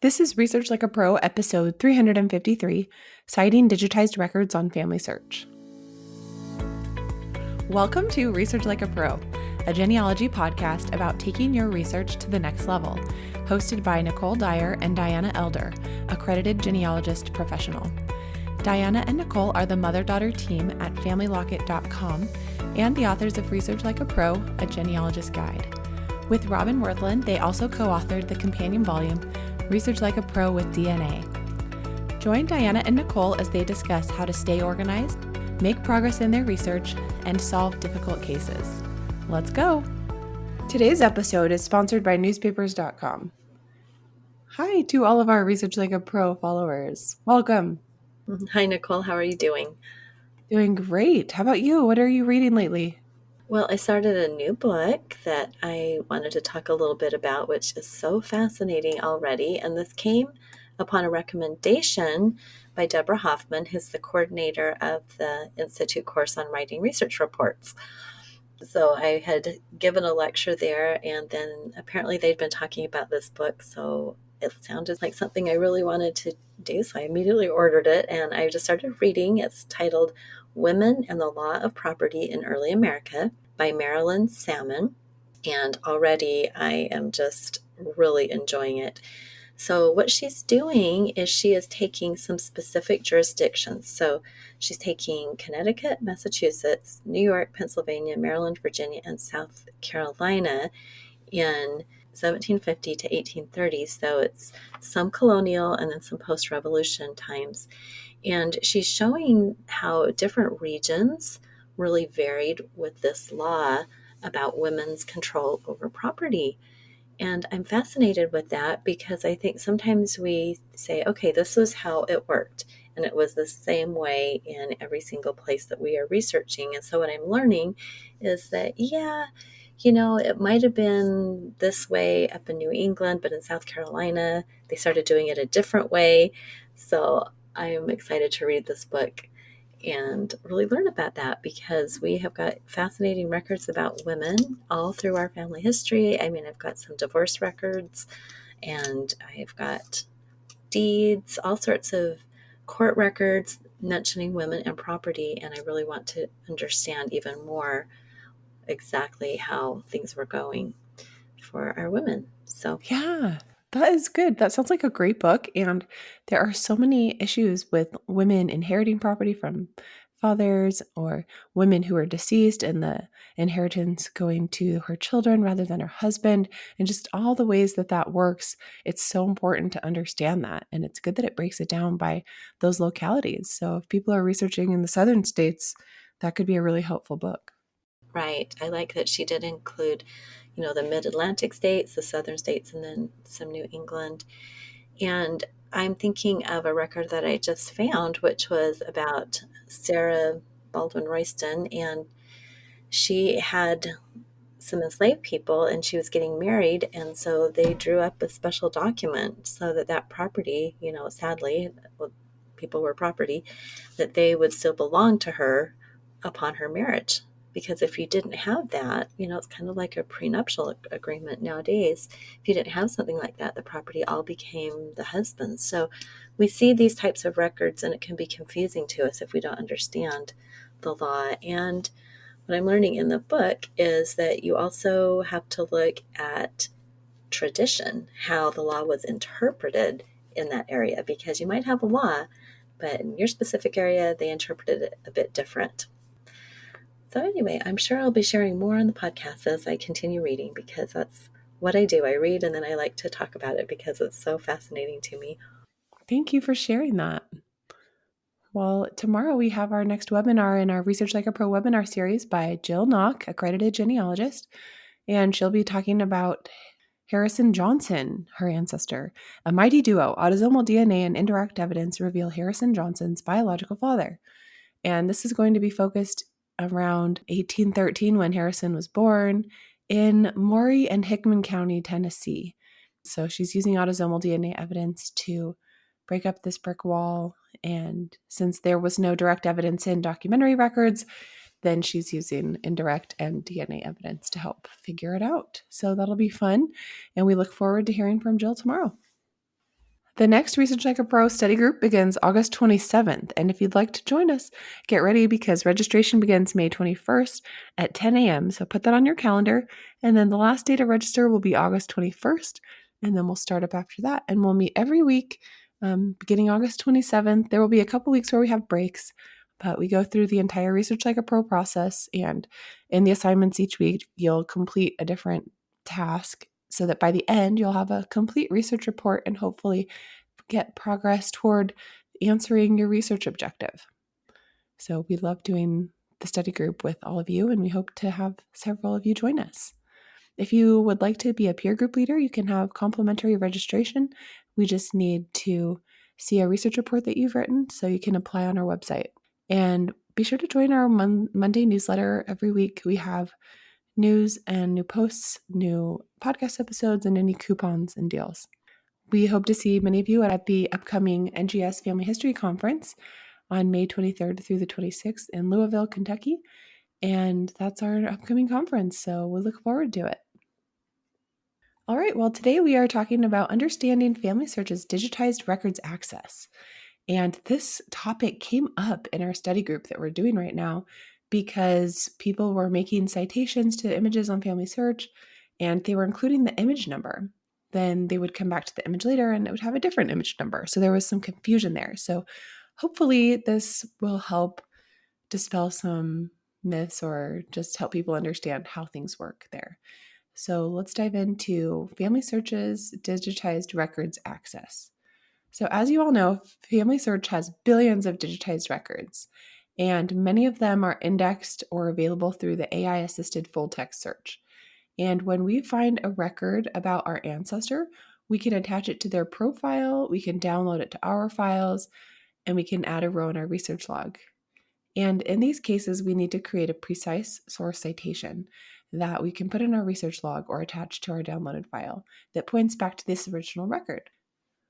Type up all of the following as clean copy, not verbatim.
This is Research Like a Pro, episode 353, Citing Digitized Records on FamilySearch. Welcome to Research Like a Pro, a genealogy podcast about taking your research to the next level, hosted by Nicole Dyer and Diana Elder, accredited genealogist professional. Diana and Nicole are the mother-daughter team at FamilyLocket.com and the authors of Research Like a Pro, a genealogist guide. With Robin Worthland, they also co-authored the companion volume, Research Like a Pro with DNA. Join Diana and Nicole as they discuss how to stay organized, make progress in their research, and solve difficult cases. Let's go! Today's episode is sponsored by newspapers.com. Hi to all of our Research Like a Pro followers. Welcome. Hi, Nicole. How are you doing? Doing great. How about you? What are you reading lately? Well, I started a new book that I wanted to talk a little bit about, which is so fascinating already. And this came upon a recommendation by Deborah Hoffman, who's the coordinator of the Institute course on writing research reports. So I had given a lecture there, and then apparently they'd been talking about this book. So it sounded like something I really wanted to do. So I immediately ordered it, and I just started reading. It's titled Women and the Law of Property in Early America by Marilyn Salmon. And already I am just really enjoying it. So what she's doing is she is taking some specific jurisdictions. So she's taking Connecticut, Massachusetts, New York, Pennsylvania, Maryland, Virginia, and South Carolina in 1750 to 1830. So it's some colonial and then some post-revolution times. And she's showing how different regions really varied with this law about women's control over property. And I'm fascinated with that because I think sometimes we say, okay, this was how it worked. And it was the same way in every single place that we are researching. And so what I'm learning is that, it might have been this way up in New England, but in South Carolina, they started doing it a different way. So I'm excited to read this book and really learn about that because we have got fascinating records about women all through our family history. I mean, I've got some divorce records and I've got deeds, all sorts of court records mentioning women and property. And I really want to understand even more exactly how things were going for our women. So Yeah, that is good. That sounds like a great book. And there are so many issues with women inheriting property from fathers or women who are deceased and the inheritance going to her children rather than her husband, and just all the ways that that works. It's so important to understand that. And it's good that it breaks it down by those localities. So if people are researching in the southern states, that could be a really helpful book. right. I like that she did include, the mid-Atlantic states, the southern states, and then some New England. And I'm thinking of a record that I just found, which was about Sarah Baldwin Royston. And she had some enslaved people and she was getting married. And so they drew up a special document so that property, sadly, people were property, that they would still belong to her upon her marriage. Because if you didn't have that, it's kind of like a prenuptial agreement nowadays. If you didn't have something like that, the property all became the husband's. So we see these types of records and it can be confusing to us if we don't understand the law. And what I'm learning in the book is that you also have to look at tradition, how the law was interpreted in that area, because you might have a law, but in your specific area, they interpreted it a bit different. So anyway, I'm sure I'll be sharing more on the podcast as I continue reading because that's what I do. I read and then I like to talk about it because it's so fascinating to me. Thank you for sharing that. Well, tomorrow we have our next webinar in our Research Like a Pro webinar series by Jill Knock, accredited genealogist, and she'll be talking about Harrison Johnson, her ancestor. A mighty duo, autosomal DNA and indirect evidence reveal Harrison Johnson's biological father. And this is going to be focused around 1813 when Harrison was born in Maury and Hickman County, Tennessee. So she's using autosomal DNA evidence to break up this brick wall. And since there was no direct evidence in documentary records, then she's using indirect and DNA evidence to help figure it out. So that'll be fun. And we look forward to hearing from Jill tomorrow. The next Research Like a Pro study group begins August 27th, and if you'd like to join us, get ready because registration begins May 21st at 10 a.m. So put that on your calendar, and then the last day to register will be August 21st, and then we'll start up after that, and we'll meet every week beginning August 27th. There will be a couple weeks where we have breaks, but we go through the entire Research Like a Pro process, and in the assignments each week, you'll complete a different task so that by the end, you'll have a complete research report and hopefully get progress toward answering your research objective. So we love doing the study group with all of you, and we hope to have several of you join us. If you would like to be a peer group leader, you can have complimentary registration. We just need to see a research report that you've written so you can apply on our website. And be sure to join our Monday newsletter. Every week we have news and new posts, new podcast episodes, and any coupons and deals. We hope to see many of you at the upcoming NGS Family History Conference on May 23rd through the 26th in Louisville, Kentucky. And that's our upcoming conference, so we look forward to it. All right, well, today we are talking about understanding FamilySearch's digitized records access. And this topic came up in our study group that we're doing right now because people were making citations to images on FamilySearch and they were including the image number. Then they would come back to the image later and it would have a different image number. So there was some confusion there. So hopefully this will help dispel some myths or just help people understand how things work there. So let's dive into FamilySearch's digitized records access. So as you all know, FamilySearch has billions of digitized records, and many of them are indexed or available through the AI-assisted full-text search. And when we find a record about our ancestor, we can attach it to their profile, we can download it to our files, and we can add a row in our research log. And in these cases, we need to create a precise source citation that we can put in our research log or attach to our downloaded file that points back to this original record.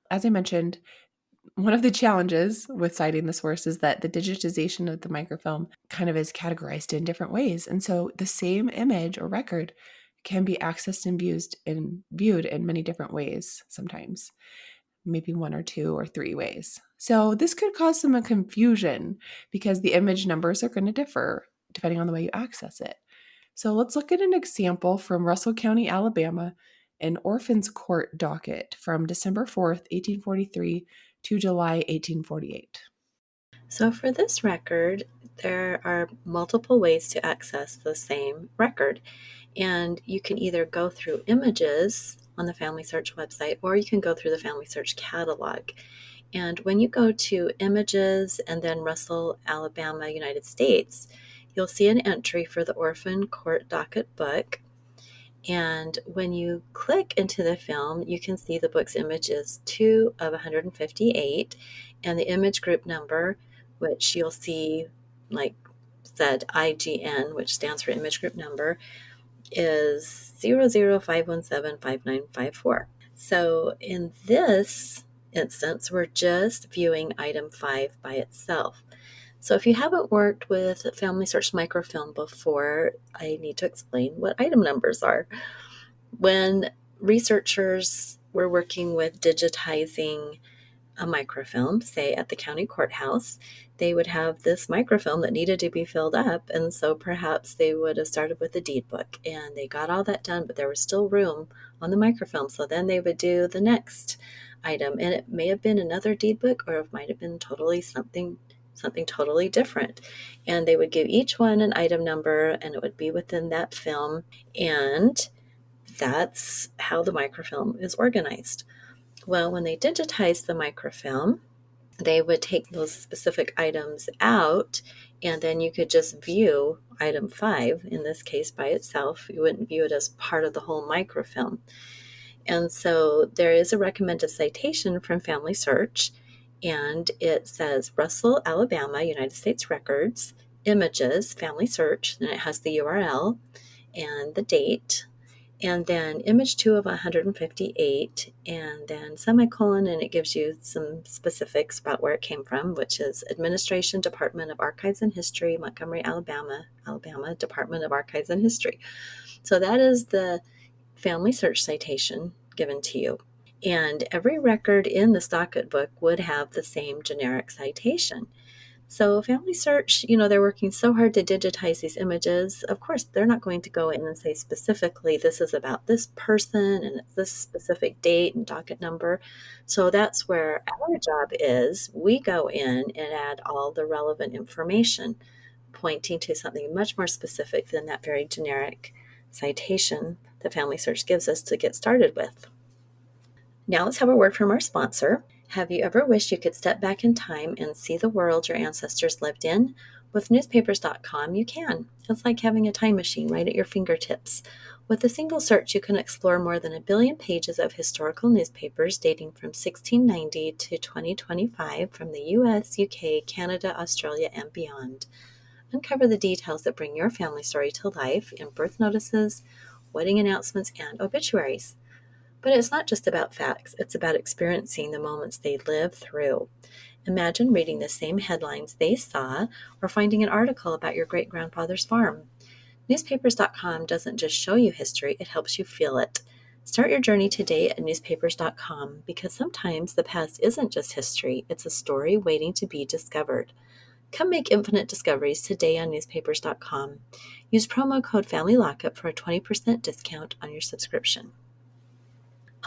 As I mentioned, one of the challenges with citing the source is that the digitization of the microfilm kind of is categorized in different ways. And so the same image or record can be accessed and viewed in many different ways sometimes, maybe one or two or three ways. So this could cause some confusion because the image numbers are going to differ depending on the way you access it. So let's look at an example from Russell County, Alabama, an Orphan's Court docket from December 4th, 1843 to July 1848. So for this record, there are multiple ways to access the same record. And you can either go through images on the FamilySearch website, or you can go through the FamilySearch Catalog. And when you go to images and then Russell, Alabama, United States, you'll see an entry for the Orphan Court Docket book. And when you click into the film, you can see the book's image is 2 of 158, and the image group number, which you'll see, like said, IGN, which stands for image group number, is 0051759554. So in this instance, we're just viewing item 5 by itself. So if you haven't worked with FamilySearch microfilm before, I need to explain what item numbers are. When researchers were working with digitizing a microfilm, say at the county courthouse, they would have this microfilm that needed to be filled up. And so perhaps they would have started with the deed book and they got all that done, but there was still room on the microfilm. So then they would do the next item, and it may have been another deed book, or it might have been totally something totally different. And they would give each one an item number, and it would be within that film. And that's how the microfilm is organized. Well, when they digitized the microfilm, they would take those specific items out, and then you could just view item 5, in this case by itself. You wouldn't view it as part of the whole microfilm. And so there is a recommended citation from FamilySearch, and it says Russell, Alabama, United States Records, Images, FamilySearch, and it has the URL and the date. And then image 2 of 158, and then semicolon, and it gives you some specifics about where it came from, which is Administration Department of Archives and History, Montgomery, Alabama, Department of Archives and History. So that is the FamilySearch citation given to you. And every record in this docket book would have the same generic citation. So FamilySearch, they're working so hard to digitize these images. Of course, they're not going to go in and say specifically, this is about this person and it's this specific date and docket number. So that's where our job is. We go in and add all the relevant information, pointing to something much more specific than that very generic citation that FamilySearch gives us to get started with. Now let's have a word from our sponsor. Have you ever wished you could step back in time and see the world your ancestors lived in? With newspapers.com, you can. It's like having a time machine right at your fingertips. With a single search, you can explore more than 1 billion pages of historical newspapers dating from 1690 to 2025 from the US, UK, Canada, Australia, and beyond. Uncover the details that bring your family story to life in birth notices, wedding announcements, and obituaries. But it's not just about facts, it's about experiencing the moments they lived through. Imagine reading the same headlines they saw or finding an article about your great-grandfather's farm. Newspapers.com doesn't just show you history, it helps you feel it. Start your journey today at newspapers.com because sometimes the past isn't just history, it's a story waiting to be discovered. Come make infinite discoveries today on newspapers.com. Use promo code FamilyLockup for a 20% discount on your subscription.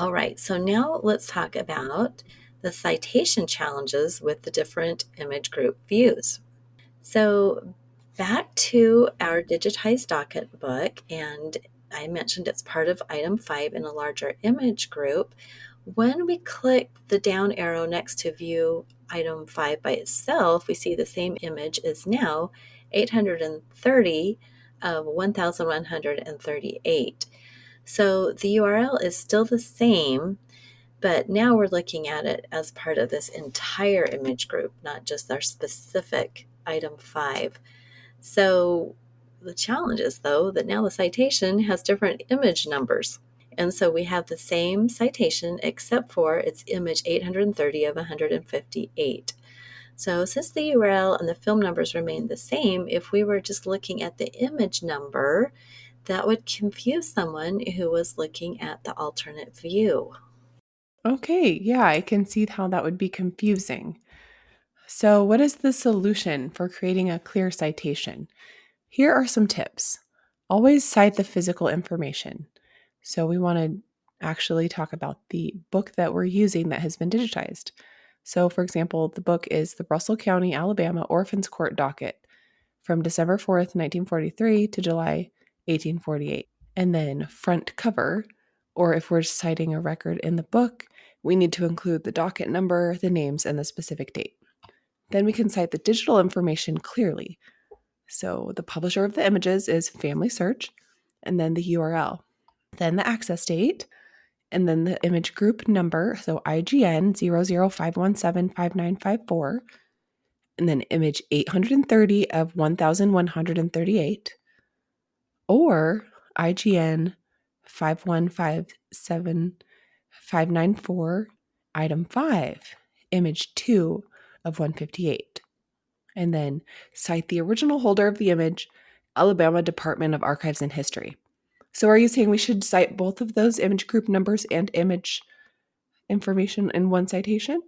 All right, so now let's talk about the citation challenges with the different image group views. So back to our digitized docket book, and I mentioned it's part of item 5 in a larger image group. When we click the down arrow next to view item 5 by itself, we see the same image is now 830 of 1,138. So the URL is still the same, but now we're looking at it as part of this entire image group, not just our specific item 5. So the challenge is, though, that now the citation has different image numbers. And so we have the same citation except for its image 830 of 158. So since the URL and the film numbers remain the same, if we were just looking at the image number, that would confuse someone who was looking at the alternate view. Okay, yeah, I can see how that would be confusing. So, what is the solution for creating a clear citation? Here are some tips. Always cite the physical information. So, we want to actually talk about the book that we're using that has been digitized. So, for example, the book is the Russell County, Alabama Orphans Court Docket from December 4th, 1943 to July 1848. And then front cover, or if we're citing a record in the book, we need to include the docket number, the names, and the specific date. Then we can cite the digital information clearly. So the publisher of the images is FamilySearch, and then the URL, then the access date, and then the image group number, so IGN 005175954, and then image 830 of 1138, or IGN 5157594, item 5, image 2 of 158. And then cite the original holder of the image, Alabama Department of Archives and History. So are you saying we should cite both of those image group numbers and image information in one citation?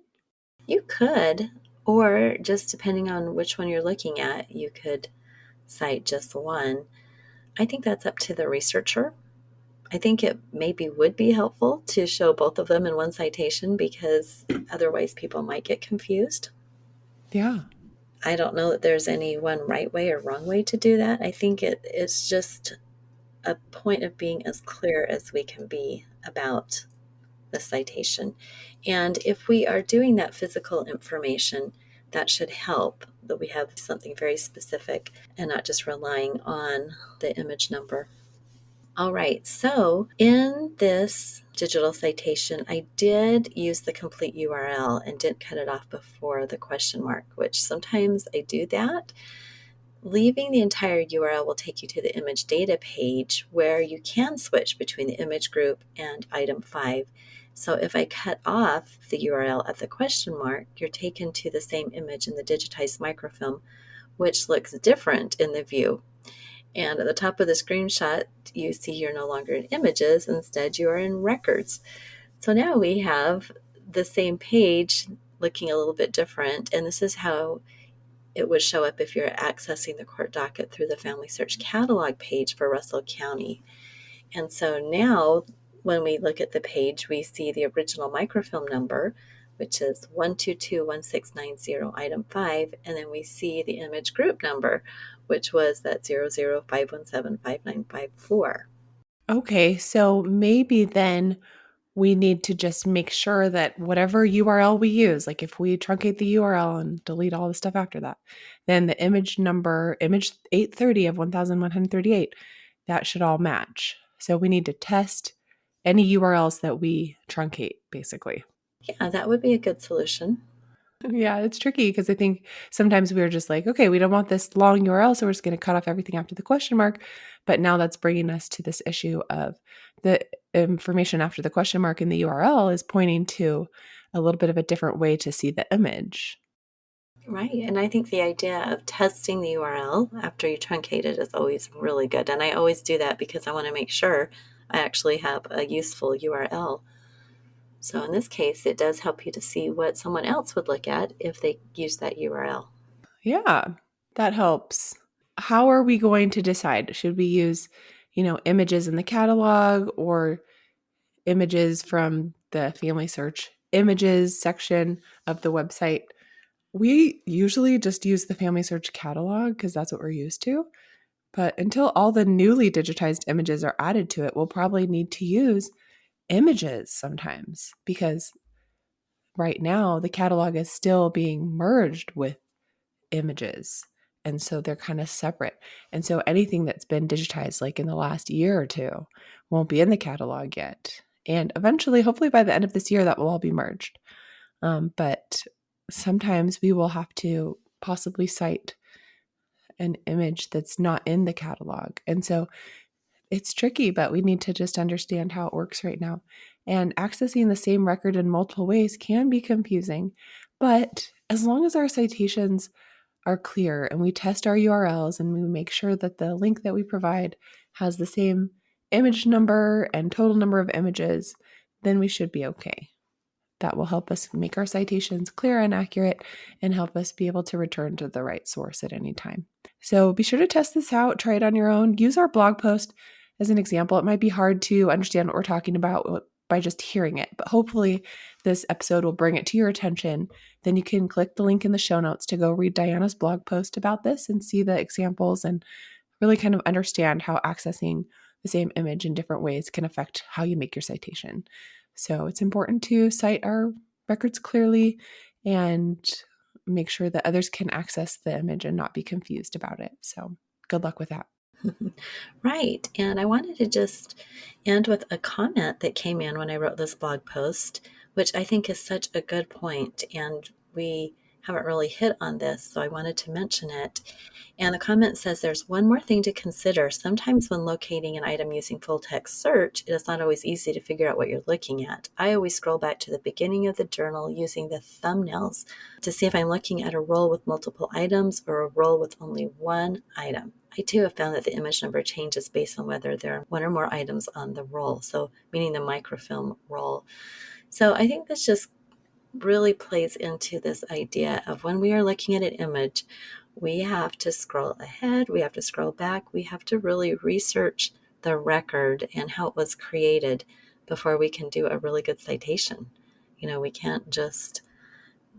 You could, or just depending on which one you're looking at, you could cite just one. I think that's up to the researcher. I think it maybe would be helpful to show both of them in one citation because otherwise people might get confused. Yeah. I don't know that there's any one right way or wrong way to do that. I think it's just a point of being as clear as we can be about the citation. And if we are doing that physical information, that should help that we have something very specific and not just relying on the image number. All right, so in this digital citation, I did use the complete URL and didn't cut it off before the question mark, which sometimes I do that. Leaving the entire URL will take you to the image data page where you can switch between the image group and item 5. So if I cut off the URL at the question mark, you're taken to the same image in the digitized microfilm, which looks different in the view. And at the top of the screenshot, you see you're no longer in images. Instead, you are in records. So now we have the same page looking a little bit different, and this is how it would show up if you're accessing the court docket through the FamilySearch Catalog page for Russell County. And so now when we look at the page, we see the original microfilm number, which is 1221690 item 5, and then we see the image group number, which was that 005175954. Okay, so maybe then we need to just make sure that whatever URL we use, like if we truncate the URL and delete all the stuff after that, then the image number, image 830 of 1138, that should all match. So we need to test any URLs that we truncate, basically. Yeah, that would be a good solution. Yeah, it's tricky because I think sometimes we're just like, okay, we don't want this long URL, so we're just going to cut off everything after the question mark. But now that's bringing us to this issue of the information after the question mark in the URL is pointing to a little bit of a different way to see the image. Right. And I think the idea of testing the URL after you truncate it is always really good. And I always do that because I want to make sure I actually have a useful URL. So in this case, it does help you to see what someone else would look at if they use that URL. Yeah, that helps. How are we going to decide? Should we use, images in the catalog or images from the Family Search Images section of the website? We usually just use the FamilySearch Catalog because that's what we're used to. But until all the newly digitized images are added to it, we'll probably need to use images sometimes because right now the catalog is still being merged with images. And so they're kind of separate. And so anything that's been digitized like in the last year or two won't be in the catalog yet. And eventually, hopefully by the end of this year, that will all be merged. But sometimes we will have to possibly cite an image that's not in the catalog. And so it's tricky, but we need to just understand how it works right now. And accessing the same record in multiple ways can be confusing. But as long as our citations are clear and we test our URLs and we make sure that the link that we provide has the same image number and total number of images, then we should be okay. That will help us make our citations clear and accurate and help us be able to return to the right source at any time. So be sure to test this out, try it on your own. Use our blog post as an example. It might be hard to understand what we're talking about by just hearing it, but hopefully this episode will bring it to your attention. Then you can click the link in the show notes to go read Diana's blog post about this and see the examples and really kind of understand how accessing the same image in different ways can affect how you make your citation. So it's important to cite our records clearly and make sure that others can access the image and not be confused about it. So good luck with that. Right. And I wanted to just end with a comment that came in when I wrote this blog post, which I think is such a good point, and we haven't really hit on this, so I wanted to mention it. And the comment says there's one more thing to consider. Sometimes when locating an item using full text search, it is not always easy to figure out what you're looking at. I always scroll back to the beginning of the journal using the thumbnails to see if I'm looking at a roll with multiple items or a roll with only one item. I too have found that the image number changes based on whether there are one or more items on the roll, so meaning the microfilm roll. So I think this just really plays into this idea of when we are looking at an image, we have to scroll ahead, we have to scroll back, we have to really research the record and how it was created before we can do a really good citation. We can't just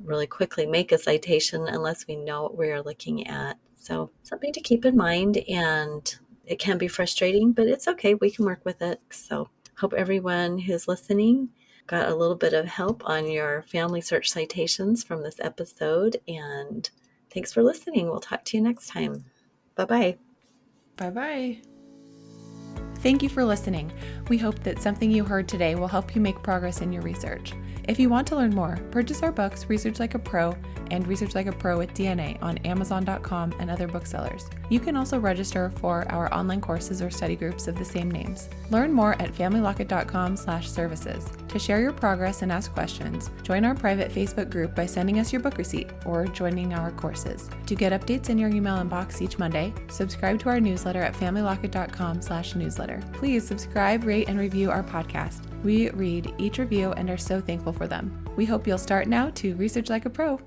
really quickly make a citation unless we know what we're looking at. So something to keep in mind, and it can be frustrating, but it's okay. We can work with it. So hope everyone who's listening got a little bit of help on your family search citations from this episode. And thanks for listening. We'll talk to you next time. Bye-bye. Bye-bye. Thank you for listening. We hope that something you heard today will help you make progress in your research. If you want to learn more, purchase our books, Research Like a Pro and Research Like a Pro with DNA on Amazon.com and other booksellers. You can also register for our online courses or study groups of the same names. Learn more at FamilyLocket.com/services. To share your progress and ask questions, join our private Facebook group by sending us your book receipt or joining our courses. To get updates in your email inbox each Monday, subscribe to our newsletter at FamilyLocket.com/newsletter. Please subscribe, rate, and review our podcast. We read each review and are so thankful for them. We hope you'll start now to research like a pro.